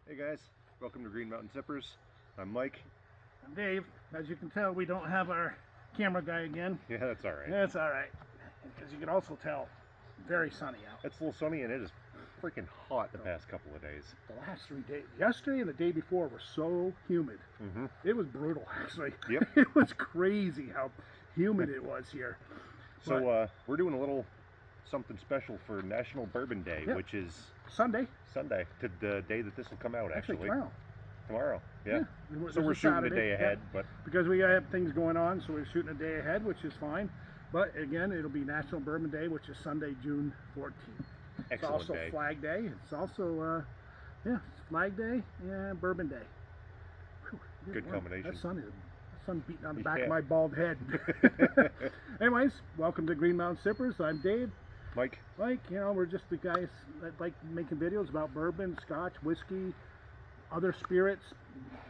Hey guys, welcome to Green Mountain Sippers. I'm Mike. I'm Dave. As you can tell, we don't have our camera guy again. Yeah, that's alright. That's alright. As you can also tell, very sunny out. It's a little sunny and it is freaking hot the past couple of days. The last 3 days, yesterday and the day before, were so humid. It was brutal, actually. Yep. It was crazy how humid it was here. So we're doing a little something special for National Bourbon Day, which is Sunday, to the day that this will come out, actually. tomorrow. Tomorrow, yeah. This So we're is shooting Saturday, a day ahead, but because we have things going on, so we're shooting a day ahead, which is fine. But again, it'll be National Bourbon Day, which is Sunday, June 14th. It's excellent also day. Flag Day. It's also, it's Flag Day and Bourbon Day. Whew, Good combination. That sun beating on the back of my bald head. Anyways, welcome to Green Mountain Sippers. I'm Dave. Mike, you know, we're just the guys that like making videos about bourbon, scotch, whiskey, other spirits,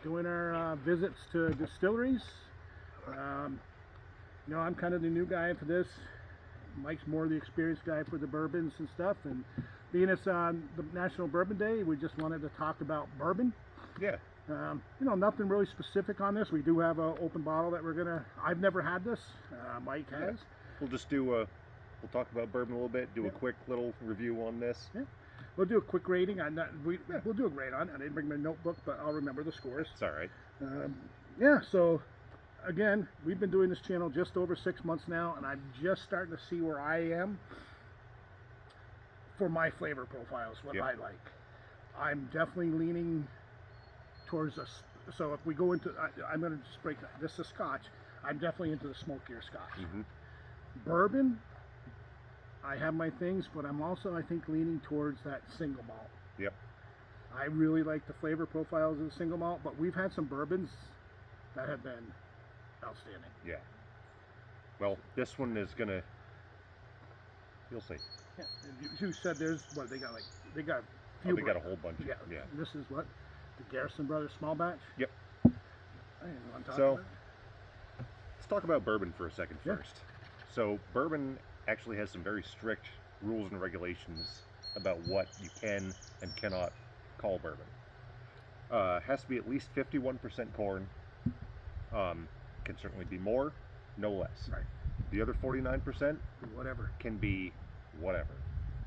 doing our visits to distilleries. You know, I'm kind of the new guy for this. Mike's more the experienced guy for the bourbons and stuff. And being it's on the National Bourbon Day, we just wanted to talk about bourbon. yeah. You know, nothing really specific on this. We do have an open bottle that we're gonna. I've never had this. Mike has. Yeah. We'll just do we'll talk about bourbon a little bit, do a quick little review on this. Yeah. We'll do a quick rating. We'll do a grade on. I didn't bring my notebook, but I'll remember the scores. It's all right. Yeah. So, again, we've been doing this channel just over 6 months now, and I'm just starting to see where I am for my flavor profiles. What I like. I'm definitely leaning towards us. So if we go into, I'm going to just break that. This is Scotch. I'm definitely into the smokier Scotch. Bourbon. I have my things, but I'm also, I think, leaning towards that single malt. Yep. I really like the flavor profiles of the single malt, but we've had some bourbons that have been outstanding. Yeah. Well, this one is gonna. You'll see. Yeah. You said there's what they got they got. They got a whole bunch. Yeah. Yeah. This is what the Garrison Brothers small batch. Yep. I didn't want to talk about it. Let's talk about bourbon for a second Yeah. first. So bourbon actually has some very strict rules and regulations about what you can and cannot call bourbon. Has to be at least 51% corn. Can certainly be more, no less. Right. The other 49% Whatever. can be whatever.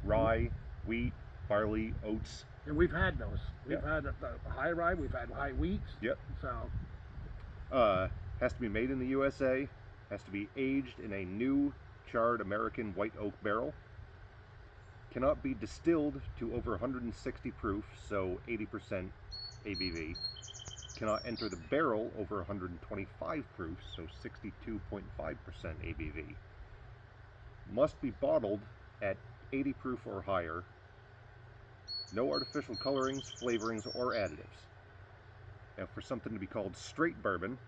Rye, wheat, barley, oats. And we've had those. We've had the high rye. We've had high wheat. Yep. So. Has to be made in the USA. Has to be aged in a new charred American white oak barrel. Cannot be distilled to over 160 proof, so 80% ABV. Cannot enter the barrel over 125 proof, so 62.5% ABV. Must be bottled at 80 proof or higher. No artificial colorings, flavorings, or additives. Now, for something to be called straight bourbon,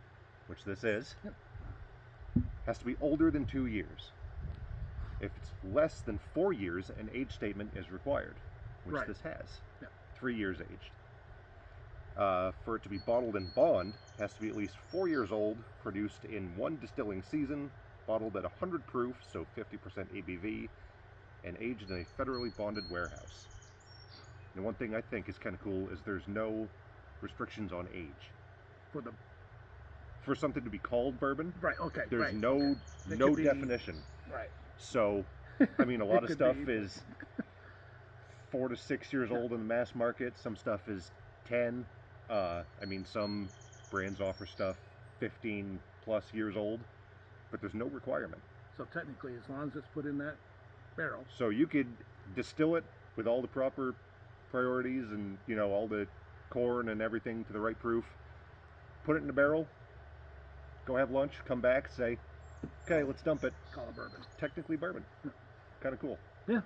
which this is, has to be older than 2 years. If it's less than 4 years, an age statement is required, which this has. 3 years aged. For it to be bottled in bond, has to be at least 4 years old, produced in one distilling season, bottled at 100 proof, so 50% ABV, and aged in a federally bonded warehouse. And one thing I think is kind of cool is there's no restrictions on age. For something to be called bourbon, Okay. there's no definition. Right. So, I mean, a lot of stuff is 4 to 6 years old in the mass market. Some stuff is 10. I mean, some brands offer stuff 15 plus years old, but there's no requirement. So technically, as long as it's put in that barrel. So you could distill it with all the proper priorities and, you know, all the corn and everything to the right proof. Put it in a barrel. Go have lunch. Come back. Say, okay, let's dump it. Call it bourbon. Technically bourbon. Kind of cool. Yeah.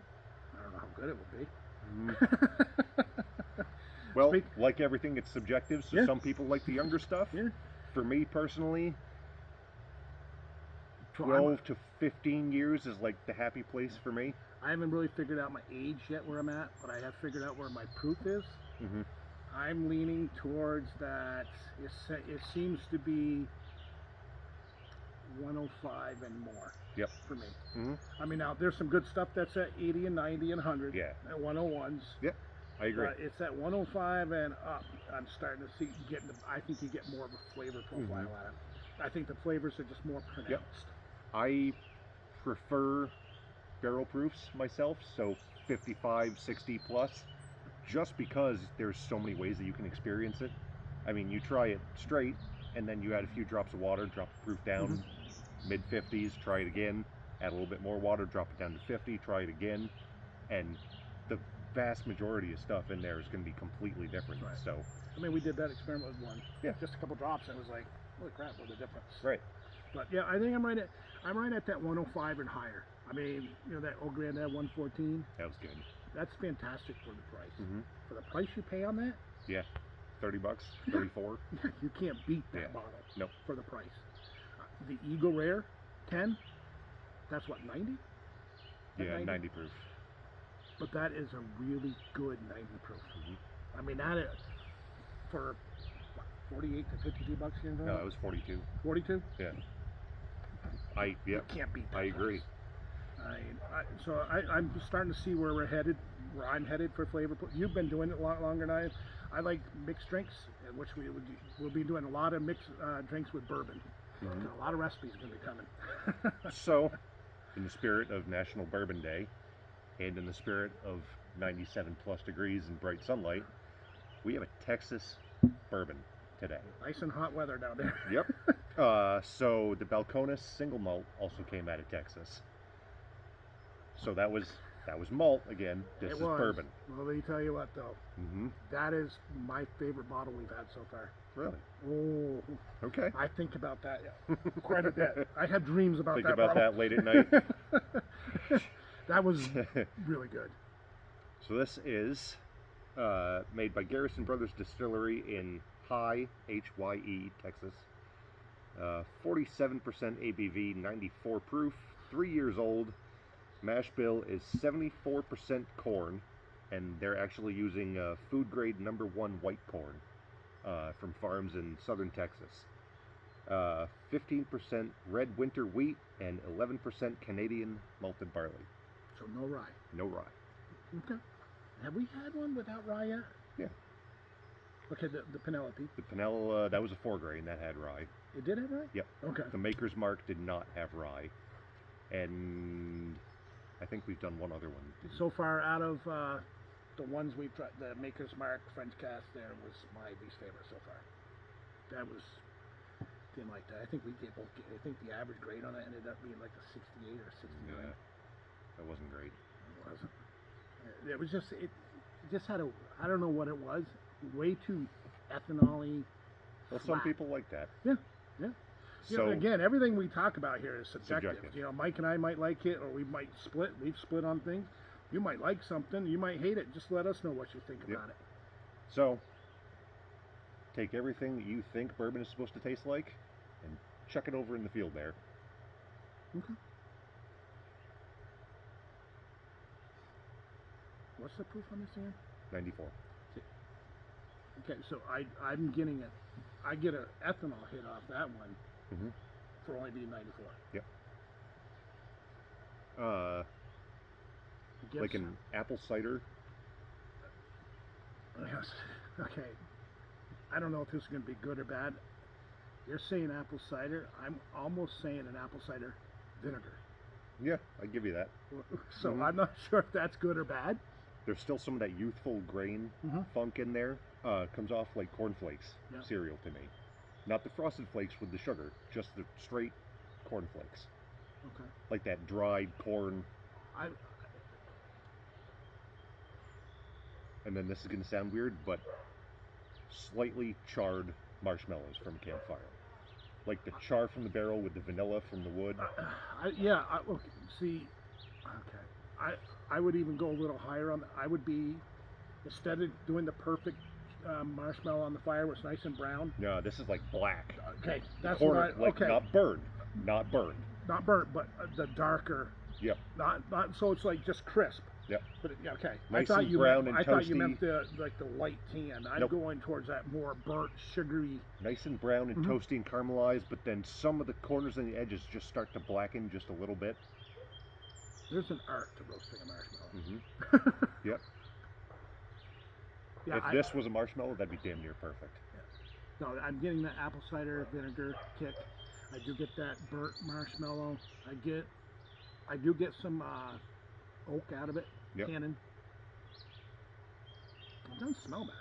I don't know how good it would be. Well, like everything, it's subjective. So some people like the younger stuff. Yeah. For me personally, 12 to 15 years is like the happy place for me. I haven't really figured out my age yet where I'm at, but I have figured out where my proof is. I'm leaning towards that. It seems to be 105 and more. Yep. For me. I mean, now there's some good stuff that's at 80 and 90 and 100. Yeah. And 101s. Yep. I agree. But it's at 105 and up. I'm starting to see I think you get more of a flavor profile out of it. I think the flavors are just more pronounced. I prefer barrel proofs myself, so 55, 60 plus, just because there's so many ways that you can experience it. I mean, you try it straight, and then you add a few drops of water, drop the proof down, mid 50s, try it again, add a little bit more water, drop it down to 50, try it again, and the vast majority of stuff in there is going to be completely different. Right. So, I mean, we did that experiment with one. Yeah. Just a couple drops, and it was like, holy crap, what a difference. right. But yeah, I think I'm right at that 105 and higher. I mean, you know, that Old Grandad 114. That was good. That's fantastic for the price. Mm-hmm. For the price you pay on that, Yeah. 30 bucks, 34. you can't beat that Yeah. bottle. Nope. For the price. The Eagle Rare 10, that's what, 90? Yeah, 90 proof. But that is a really good 90 proof. Mm-hmm. I mean, that is for what, 48 to 52 bucks. You know? No, it was 42. 42. Yeah. You can't beat that. I agree. I'm starting to see where where I'm headed for flavor. You've been doing it a lot longer than I have. I like mixed drinks, which we'll be doing a lot of mixed drinks with bourbon. Mm-hmm. A lot of recipes are going to be coming. So, in the spirit of National Bourbon Day, and in the spirit of 97 plus degrees and bright sunlight, we have a Texas bourbon today. Nice and hot weather down there. Yep. So the Balcones single malt also came out of Texas. So that was malt again. This is bourbon. Well, let me tell you what though. Mm-hmm. That is my favorite bottle we've had so far. Really? Oh. Okay. I think about that quite a bit. I have dreams about Think that about bottle. that late at night. That was really good. So this is made by Garrison Brothers Distillery in Hye, H-Y-E, Texas. 47% ABV, 94 proof, 3 years old. Mash bill is 74% corn, and they're actually using food grade #1 white corn from farms in southern Texas. 15% red winter wheat and 11% Canadian malted barley. So no rye. No rye. Okay. Have we had one without rye yet? Yeah. Okay, the Penelope. The Penel, that was a 4 grain, that had rye. It did have rye? Yep. Okay. The Maker's Mark did not have rye. And I think we've done one other one. So far, out of the ones we've tried, the Maker's Mark French Cast there was my least favorite so far. Didn't like that. I think I think the average grade on that ended up being like a 68 or 69. Yeah. That wasn't great. It wasn't. It was just, it just had I don't know what it was, way too ethanol-y. Well, some people like that. Yeah, yeah. You know, So, again, everything we talk about here is subjective. Subjective. You know, Mike and I might like it, or we might split. We've split on things. You might like something. You might hate it. Just let us know what you think Yep. about it. so take everything that you think bourbon is supposed to taste like and chuck it over in the field there. Okay. What's the proof on this again? 94. Okay, so I'm getting it. I get an ethanol hit off that one Mm-hmm. for only being 94. Yep. Gives- Like an apple cider. Yes. Okay. I don't know if this is going to be good or bad. You're saying apple cider. I'm almost saying an apple cider vinegar. Yeah, I give you that. So Mhm. I'm not sure if that's good or bad. There's still some of that youthful grain Mhm. funk in there. Comes off like cornflakes Yeah. cereal to me. Not the frosted flakes with the sugar, just the straight cornflakes. Okay. Like that dried corn. I And then this is going to sound weird, but slightly charred marshmallows from a campfire. Like the char from the barrel with the vanilla from the wood. okay, see, okay. I would even go a little higher on. I would be, instead of doing the perfect marshmallow on the fire, where it's nice and brown. No, this is like black. Okay, that's Corner, what I. like Okay, not burned. Not burned. not burnt, but the darker. Yep. Not so it's like just crisp. Yep. But yeah, okay. Nice I thought and you brown meant, and I thought you toasty. meant the light tan. I'm Nope. going towards that more burnt, sugary. Nice and brown and Mhm. toasty and caramelized, but then some of the corners and the edges just start to blacken just a little bit. There's an art to roasting a marshmallow. Mm-hmm. Yep. Yeah, If this was a marshmallow, that'd be damn near perfect. no, I'm getting that apple cider vinegar kick. I do get that burnt marshmallow. I do get some oak out of it. Yep. Cannon. It doesn't smell bad.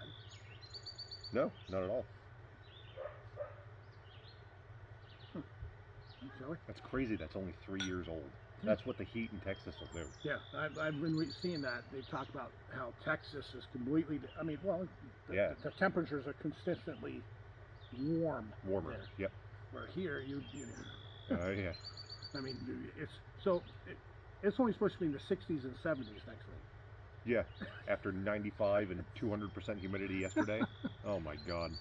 No, not at all. Jelly? That's crazy. That's only 3 years old. That's what the heat in Texas will do. Yeah, I've been seeing that. They talk about how Texas is completely. I mean, well, the temperatures are consistently warmer. There. Yep. Where here, you Oh yeah. I mean, it's only supposed to be in the 60s and 70s next week. Yeah. After 95 and 200% humidity yesterday. Oh my God.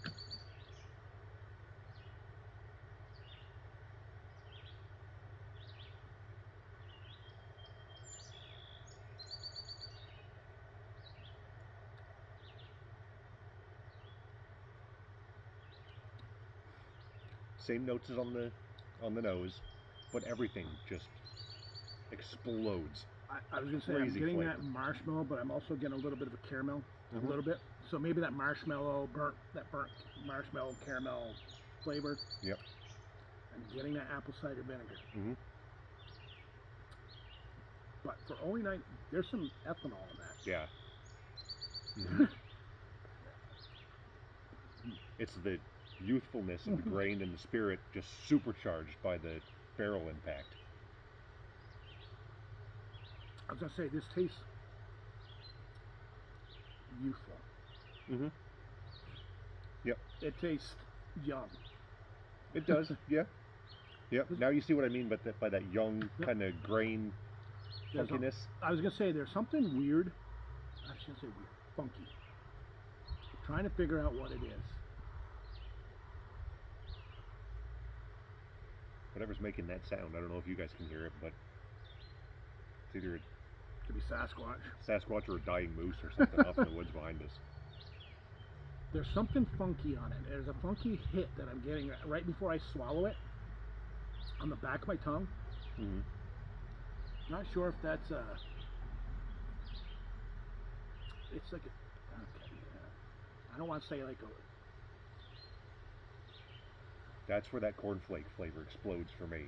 Same notes as on the nose, but everything just explodes. I was gonna say I'm getting that marshmallow, but I'm also getting a little bit of a caramel, a little bit. So maybe that marshmallow burnt marshmallow caramel flavor. Yep. I'm getting that apple cider vinegar. Mm-hmm. But for only there's some ethanol in that. Yeah. Mm-hmm. It's the youthfulness of the grain and the spirit just supercharged by the barrel impact. I was gonna say this tastes youthful. Mm-hmm. Yep. It tastes young. It does. Yeah. Yep. Now you see what I mean by that young kind of grain funkiness. I was gonna say there's something weird. I shouldn't say weird. Funky. I'm trying to figure out what it is. Whatever's making that sound, I don't know if you guys can hear it, but it's either Could be Sasquatch or a dying moose or something off in the woods behind us. There's something funky on it. There's a funky hit that I'm getting right before I swallow it on the back of my tongue. Mm-hmm. Not sure if that's it's like I don't want to say like a. That's where that cornflake flavor explodes for me.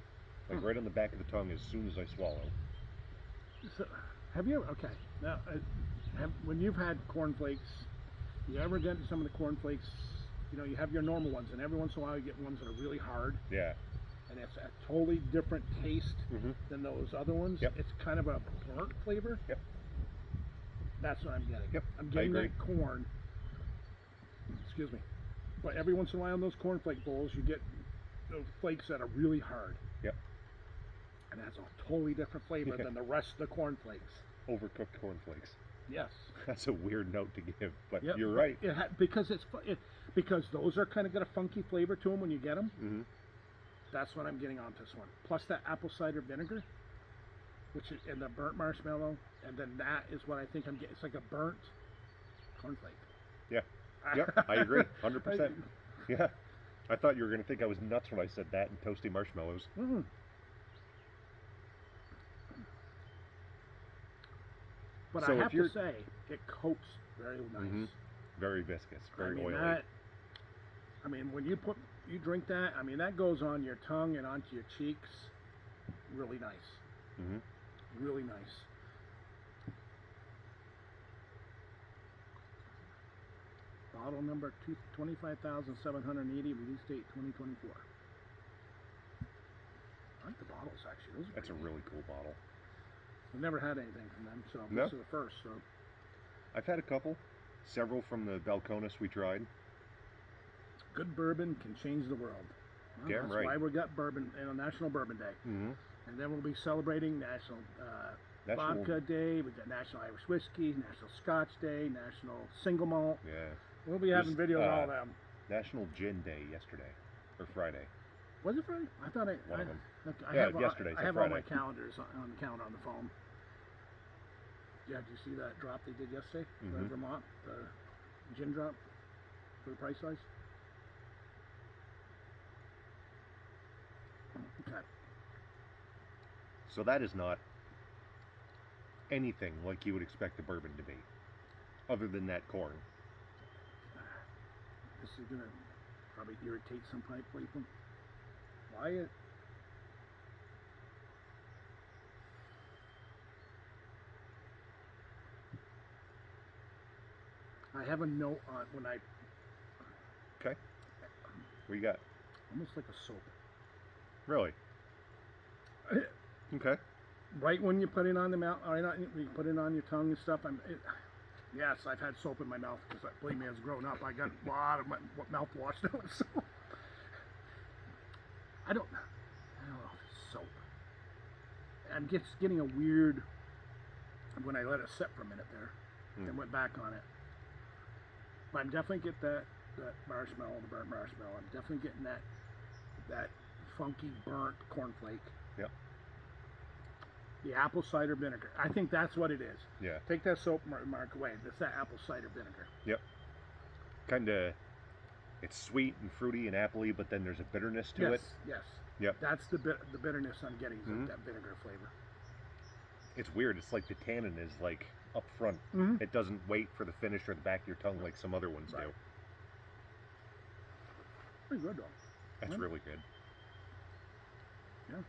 Like right on the back of the tongue as soon as I swallow. So, have you ever, okay, now, when you've had cornflakes, you ever get some of the cornflakes, you have your normal ones, and every once in a while you get ones that are really hard. Yeah. And it's a totally different taste than those other ones. Yep. It's kind of a burnt flavor. Yep. That's what I'm getting. Yep. I'm getting that corn. Excuse me. But every once in a while in those cornflake bowls, you get those flakes that are really hard. Yep. And that's a totally different flavor than the rest of the cornflakes. Overcooked cornflakes. Yes. That's a weird note to give, but you're right. Because those are kind of got a funky flavor to them when you get them. Mm-hmm. That's what I'm getting on this one. Plus that apple cider vinegar, which is in the burnt marshmallow, and then that is what I think I'm getting. It's like a burnt cornflake. Yeah. Yep. I agree. 100%. Yeah. I thought you were going to think I was nuts when I said that and toasty marshmallows. Mm-hmm. But I have to say, it coats very nice. Mm-hmm. Very viscous, very oily. When you drink that, that goes on your tongue and onto your cheeks. Really nice. Mm-hmm. Really nice. Bottle number 25,780, release date 2024. I like the bottles actually. That's a really cool bottle. I've never had anything from them, so no? This is the first. So I've had a couple, several from the Balcones we tried. Good bourbon can change the world. Well, Damn that's right. why we got bourbon, National Bourbon Day, and then we'll be celebrating National Vodka Day. We got National Irish Whiskey, National Scotch Day, National Single Malt. Yeah. We'll be having videos of all of them. National Gin Day yesterday, or Friday. Was it Friday? I thought One of them. I have all Friday. my calendars on the calendar on the phone. Yeah, did you see that drop they did yesterday? The Vermont, the gin drop for the price size? Okay. So that is not anything like you would expect a bourbon to be, other than that corn. is gonna probably irritate some people. Why it? I have a note on when I Okay. What you got? almost like a soap. Really? Okay. Right when you put it on the mouth, you put it on your tongue and stuff. Yes, I've had soap in my mouth because, believe me, as grown up, I got a lot of my mouth washed out. So I don't know if it's soap. I'm just getting a weird when I let it sit for a minute there and went back on it. But I'm definitely get that marshmallow, the burnt marshmallow. I'm definitely getting that funky burnt cornflake. Yep. The apple cider vinegar. I think that's what it is. Yeah. Take that soap mark away. That's that apple cider vinegar. Yep. Kind of, it's sweet and fruity and appley, but then there's a bitterness to it. Yes. Yep. That's the bitterness I'm getting is that vinegar flavor. It's weird. It's like the tannin is like up front. It doesn't wait for the finish or the back of your tongue like some other ones do. Pretty good though. That's really good. Yeah.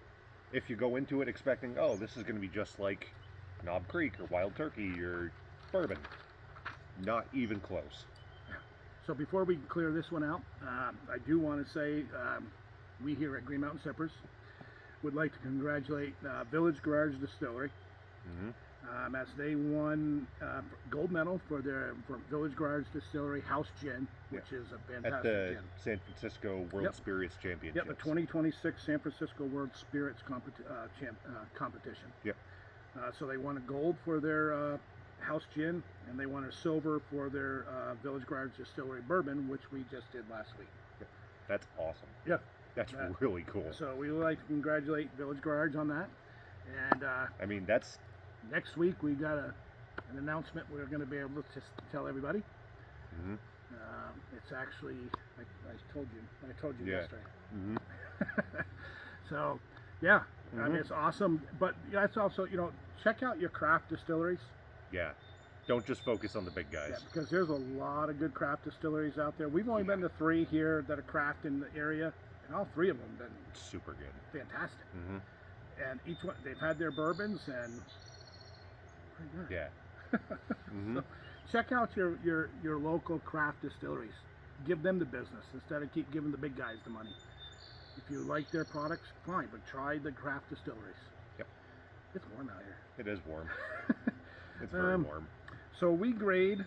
If you go into it expecting, oh, this is going to be just like Knob Creek or Wild Turkey or Bourbon, not even close. So before we clear this one out, I do want to say we here at Green Mountain Sippers would like to congratulate Village Garage Distillery as they won gold medal for Village Garage Distillery House Gin, which is a fantastic at the gin. San Francisco World Spirits Championship. Yep, the 2026 San Francisco World Spirits competition. Yep. So they won a gold for their House Gin, and they won a silver for their Village Garage Distillery Bourbon, which we just did last week. Yep. That's awesome. Yeah. That's really cool. So we would like to congratulate Village Garage on that. And I mean, that's... Next week we got an announcement we're going to be able to just tell everybody. It's actually, I told you yesterday. So, yeah, I mean, it's awesome. But that's also, check out your craft distilleries. Yeah. Don't just focus on the big guys. Yeah, because there's a lot of good craft distilleries out there. We've only been to 3 here that are craft in the area, and all 3 of them have been super good. Fantastic. And each one, they've had their bourbons and pretty good. Yeah. So check out your local craft distilleries. Give them the business instead of keep giving the big guys the money. If you like their products, fine, but try the craft distilleries. Yep. It's warm out here. It is warm. It's very warm. So we grade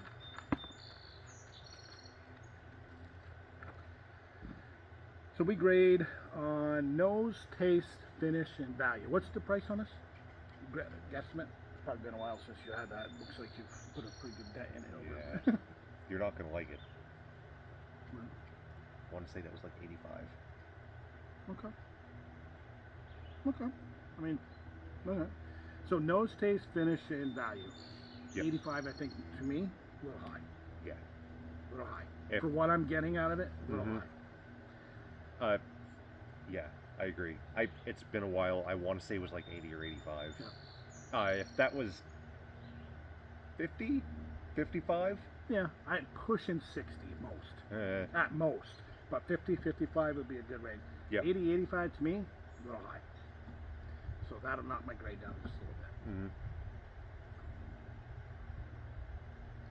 on nose, taste, finish, and value. What's the price on this? Guesstimate? It's probably been a while since you had that. It looks like you've put a pretty good dent in it. Yeah. You're not going to like it. I want to say that was like 85. Okay. I mean, okay. So nose, taste, finish, and value. Yep. 85, I think, to me, a little high. Yeah. A little high. For what I'm getting out of it, a little high. Yeah, I agree. It's been a while. I want to say it was like 80 or 85. Yeah. If that was 50, 55? Yeah, I'm pushing 60 at most. At most. But 50, 55 would be a good range. Yep. 80, 85 to me, a little high. So that'll knock my grade down just a little bit.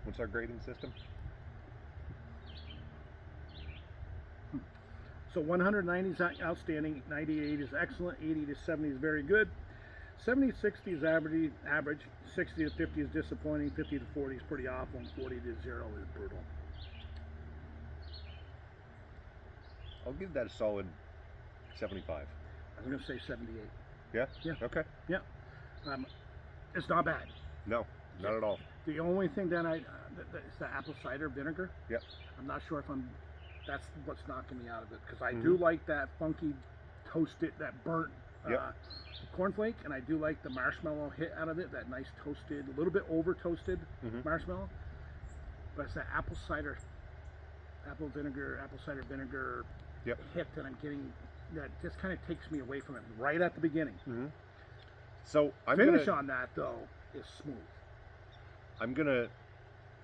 What's our grading system? So 190 is outstanding, 98 is excellent, 80 to 70 is very good, 70 to 60 is average, 60 to 50 is disappointing, 50 to 40 is pretty awful, and 40 to 0 is brutal. I'll give that a solid 75. I was going to say 78. Yeah? Yeah. Okay. Yeah. It's not bad. No, not at all. The only thing that is the apple cider vinegar. Yep. I'm not sure if that's what's knocking me out of it, because I do like that funky toasted, that burnt cornflake, and I do like the marshmallow hit out of it, that nice toasted, a little bit over toasted marshmallow. But it's that apple cider vinegar hit that I'm getting that just kind of takes me away from it right at the beginning. So finish on that though is smooth. I'm gonna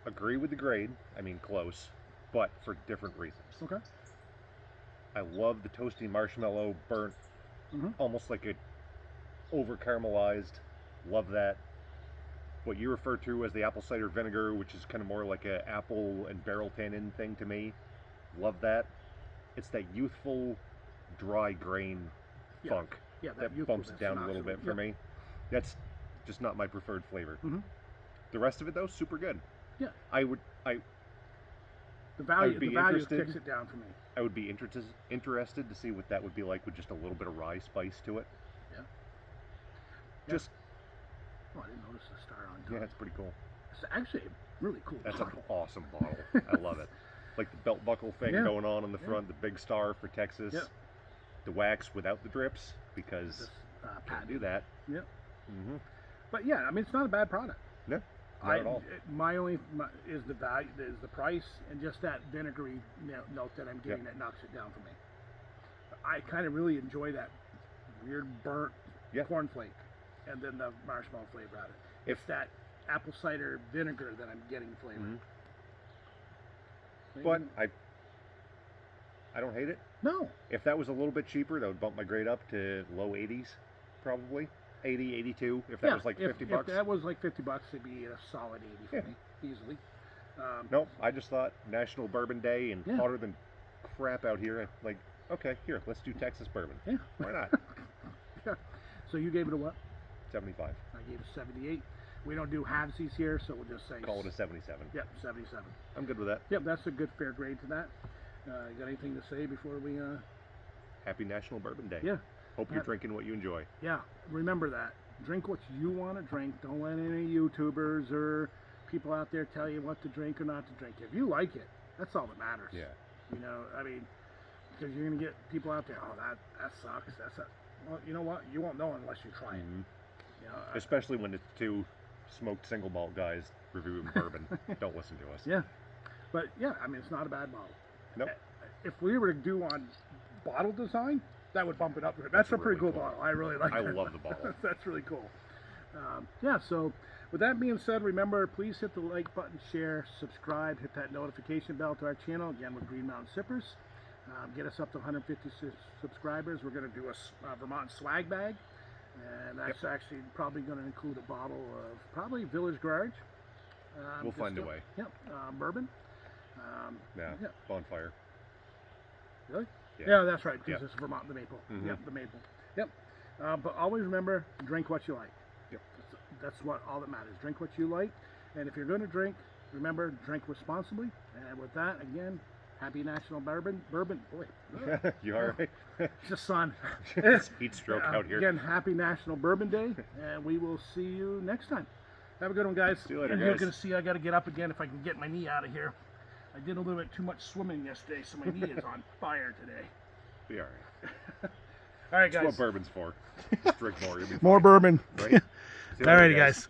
agree with the grade. I mean, close. but for different reasons. Okay. I love the toasty marshmallow, burnt, almost like a over caramelized. Love that. What you refer to as the apple cider vinegar, which is kind of more like a apple and barrel tannin thing to me. Love that. It's that youthful, dry grain funk that bumps it down a little bit for me. That's just not my preferred flavor. The rest of it, though, super good. Yeah. The value kicks it down for me. I would be interested to see what that would be like with just a little bit of rye spice to it. Yeah. Just. Oh, I didn't notice the star on top. Yeah, it's pretty cool. It's actually a really cool That's bottle. an awesome bottle. I love it. Like the belt buckle thing going on the front, the big star for Texas. The wax without the drips, because can't do that. Yep. But yeah, I mean, it's not a bad product. No, not at all. My only is the value, is the price, and just that vinegary note that I'm getting that knocks it down for me. I kind of really enjoy that weird burnt cornflake, and then the marshmallow flavor out of it. It's that apple cider vinegar that I'm getting flavor. But I don't hate it. No. If that was a little bit cheaper, that would bump my grade up to low 80s, probably. 80, 82, if that was like 50 bucks. If that was like 50 bucks, it'd be a solid 80 for me, easily. Nope, I just thought National Bourbon Day and hotter than crap out here. Like, okay, here, let's do Texas bourbon. Yeah. Why not? So you gave it a what? 75. I gave it 78. We don't do halvesies here, so we'll just say... Call it a 77. Yep, 77. I'm good with that. Yep, that's a good fair grade to that. You got anything to say before we... Happy National Bourbon Day. Yeah. Hope you're drinking what you enjoy. Yeah, remember that. Drink what you want to drink. Don't let any YouTubers or people out there tell you what to drink or not to drink. If you like it, that's all that matters. Yeah. You know, I mean, because you're going to get people out there, oh, that sucks. Well, you know what? You won't know unless you try it. You know, especially when it's two smoked single malt guys reviewing bourbon. Don't listen to us. Yeah. But yeah, I mean, it's not a bad bottle. Nope. If we were to do on bottle design, that would bump it up. That's a pretty cool bottle. I really like it. I love the bottle. That's really cool. Yeah, so with that being said, remember, please hit the like button, share, subscribe, hit that notification bell to our channel, again with Green Mountain Sippers. Get us up to 150 subscribers. We're going to do a Vermont swag bag, and that's actually probably going to include a bottle of probably Village Garage. We'll find a way. Yep, bourbon. Bonfire. Really? Yeah, that's right, because it's Vermont, the maple. Yep, the maple. Yep. But always remember, drink what you like. Yep. That's all that matters. Drink what you like. And if you're going to drink, remember, drink responsibly. And with that, again, happy National Bourbon. Boy. You all right? It's the sun. It's heat stroke out here. Again, happy National Bourbon Day. And we will see you next time. Have a good one, guys. See you later, and guys. you're going to see I got to get up again if I can get my knee out of here. I did a little bit too much swimming yesterday, so my knee is on fire today. Be all right. All right, guys. That's what bourbon's for. Just drink more. You'll be fine. More bourbon. Right? All righty, guys.